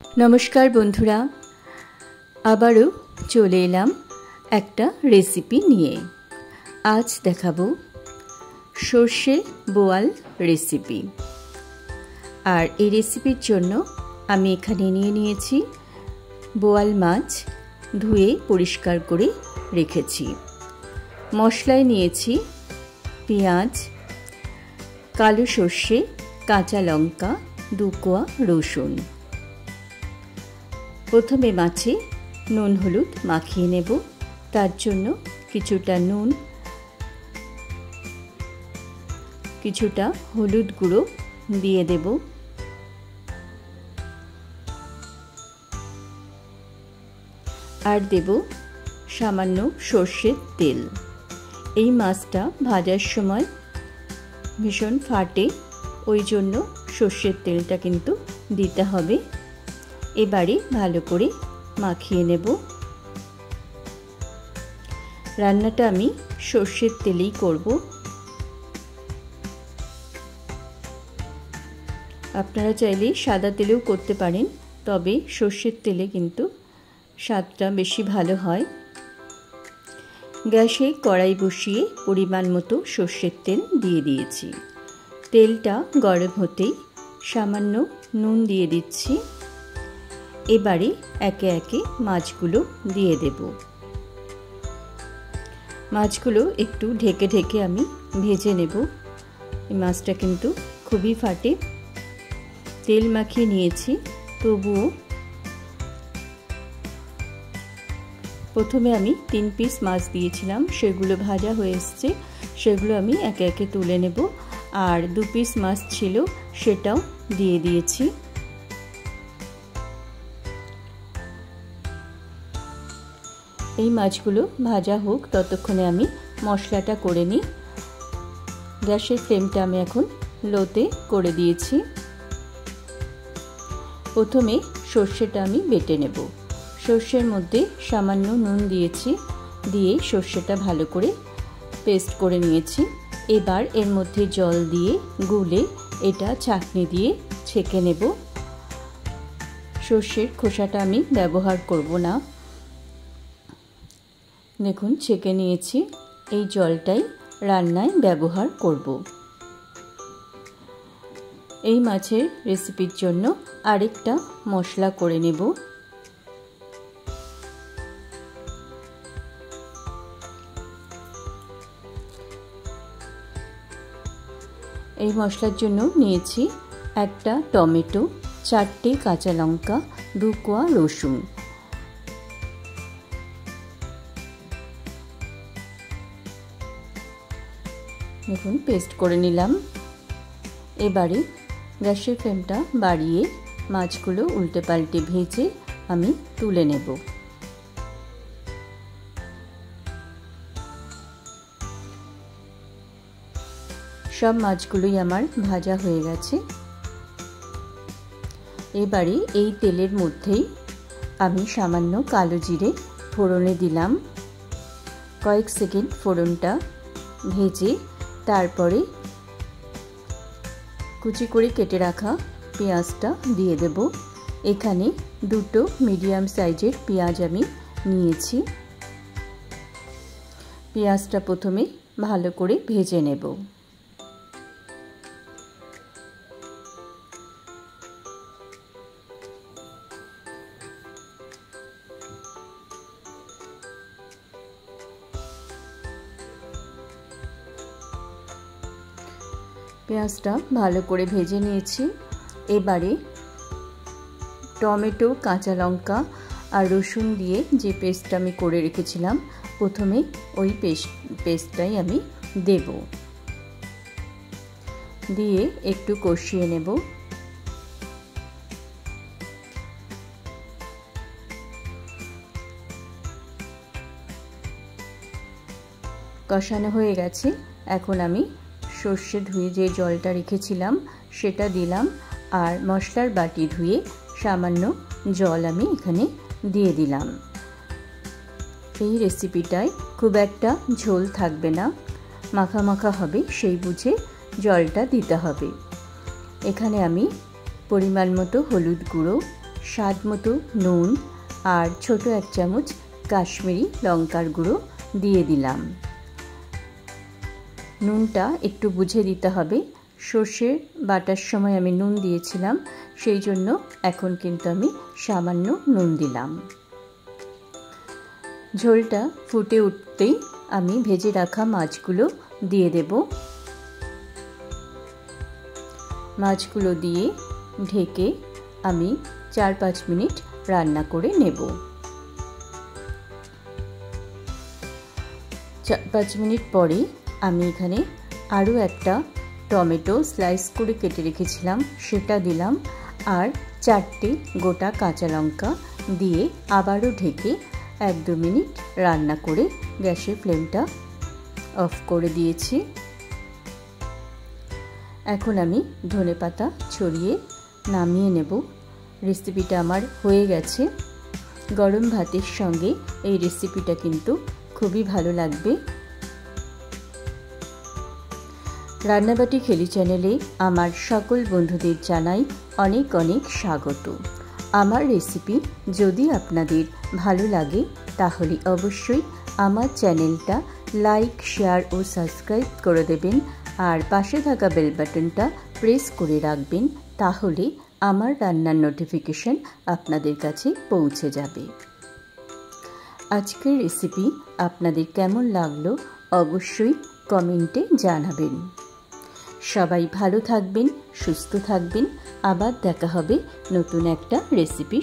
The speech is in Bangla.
नमस्कार बंधुरा आबारो चले एलाम एक रेसिपि निये। आज देखाबो सर्षे बोयाल रेसिपि। और ये रेसिपिर जोन्नो आमी एखाने निये नियेछि बोयाल माछ धुए परिष्कार करे रेखेछि। मशलाय नियेछि पेंयाज, कालो सर्षे, काँचा लंका, 2 कोয়া रसुन। प्रथमे माछे नुन हलुद माखिए नेब। तार जोन्नो किछुटा नुन, किछुटा हलुद गुঁড়ো दिए देब। और देब सामान्य सर्षेर तेल। এই মাছটা ভাজার সময় ভীষণ ফাটে, ওই জন্য সর্ষের তেলটা কিন্তু দিতে হবে। এবারে ভালো করে মাখিয়ে নেব। রান্নাটা আমি সর্ষের তেলেই করব। আপনারা চাইলে সাদা তেলেও করতে পারেন, তবে সর্ষের তেলে কিন্তু স্বাদটা বেশি ভালো হয়। গ্যাসে কড়াই বসিয়ে পরিমাণ মতো সর্ষের তেল দিয়ে দিয়েছি। তেলটা গরম হতেই সামান্য নুন দিয়ে দিচ্ছি। এবারে একে একে মাছগুলো দিয়ে দেব। মাছগুলো একটু ঢেকে ঢেকে আমি ভেজে নেব। এই মাছটা কিন্তু খুবই ফাটে। তেল মাখিয়ে নিয়েছি, তবুও প্রথমে আমি 3 পিস মাছ দিয়েছিলাম, সেগুলো ভাজা হয়ে এসছে। সেগুলো আমি একে একে তুলে নেব। আর 2 পিস মাছ ছিল, সেটাও দিয়ে দিয়েছি। এই মাছগুলো ভাজা হোক, ততক্ষণে আমি মশলাটা করে নিই। গ্যাসের ফ্লেমটা আমি এখন লোতে করে দিয়েছি। প্রথমে সর্ষেটা আমি বেটে নেব। সর্ষের মধ্যে সামান্য নুন দিয়েছি, দিয়ে সর্ষেটা ভালো করে পেস্ট করে নিয়েছি। এবার এর মধ্যে জল দিয়ে গুলে এটা ছাঁকনি দিয়ে ছেঁকে নেব। সর্ষের খোসাটা আমি ব্যবহার করব না। দেখুন ছেঁকে নিয়েছি। এই জলটাই রান্নায় ব্যবহার করব। এই মাছের রেসিপির জন্য আরেকটা মশলা করে নেব। এই মশলার জন্য নিয়েছি একটা টমেটো, 4টে কাঁচা লঙ্কা, 2 কোয়া রসুন। দেখুন পেস্ট করে নিলাম। এবারে গ্যাসের ফ্লেমটা বাড়িয়ে মাছগুলো উল্টে পাল্টে ভেজে আমি তুলে নেব। সব মাছগুলোই আমার ভাজা হয়ে গেছে। এবারে এই তেলের মধ্যেই আমি সামান্য কালো জিরে ফোড়নে দিলাম। কয়েক সেকেন্ড ফোড়নটা ভেজে তারপরে কুচি করে কেটে রাখা পেঁয়াজটা দিয়ে দেব। এখানে 2টো মিডিয়াম সাইজের পেঁয়াজ আমি নিয়েছি। পেঁয়াজটা প্রথমে ভালো করে ভেজে নেব। পেঁয়াজটা ভালো করে ভেজে নিয়েছি। এবারে টমেটো, কাঁচা লঙ্কা আর রসুন দিয়ে যে পেস্টটা আমি করে রেখেছিলাম, প্রথমে ওই পেস্টটাই আমি দেব। দিয়ে একটু কষিয়ে নেব। কষানো হয়ে গেছে। এখন আমি সর্ষে ধুয়ে যে জলটা রেখেছিলাম সেটা দিলাম। আর মশলার বাটি ধুয়ে সামান্য জল আমি এখানে দিয়ে দিলাম। এই রেসিপিটায় খুব একটা ঝোল থাকবে না, মাখা মাখা হবে, সেই বুঝে জলটা দিতে হবে। এখানে আমি পরিমাণ মতো হলুদ গুঁড়ো, স্বাদ মতো নুন আর ছোট 1 চামচ কাশ্মীরি লঙ্কার গুঁড়ো দিয়ে দিলাম। নুনটা একটু বুঝে দিতে হবে, সর্ষে বাটার সময় আমি নুন দিয়েছিলাম, সেই জন্য এখন কিন্তু আমি সামান্য নুন দিলাম। ঝোলটা ফুটে উঠতেই আমি ভেজে রাখা মাছগুলো দিয়ে দেব। মাছগুলো দিয়ে ঢেকে আমি 4-5 মিনিট রান্না করে নেব। 5 মিনিট পরে আমি এখানে আরও একটা টমেটো স্লাইস করে কেটে রেখেছিলাম, সেটা দিলাম, আর 4টে গোটা কাঁচা লঙ্কা দিয়ে আবারও ঢেকে 1-2 মিনিট রান্না করে গ্যাসের ফ্লেমটা অফ করে দিয়েছি। এখন আমি ধনেপাতা ছড়িয়ে নামিয়ে নেব। রেসিপিটা আমার হয়ে গেছে। গরম ভাতের সঙ্গে এই রেসিপিটা কিন্তু খুবই ভালো লাগবে। রান্নাবাটি খেলি চ্যানেলে আমার সকল বন্ধুদের জানাই অনেক অনেক স্বাগত। আমার রেসিপি যদি আপনাদের ভালো লাগে তাহলে অবশ্যই আমার চ্যানেলটা লাইক, শেয়ার ও সাবস্ক্রাইব করে দেবেন, আর পাশে থাকা বেল বাটনটা প্রেস করে রাখবেন, তাহলে আমার রান্নার নোটিফিকেশন আপনাদের কাছে পৌঁছে যাবে। আজকের রেসিপি আপনাদের কেমন লাগলো অবশ্যই কমেন্টে জানাবেন। সবাই ভালো থাকবেন, সুস্থ থাকবেন। আবার দেখা হবে নতুন একটা রেসিপি।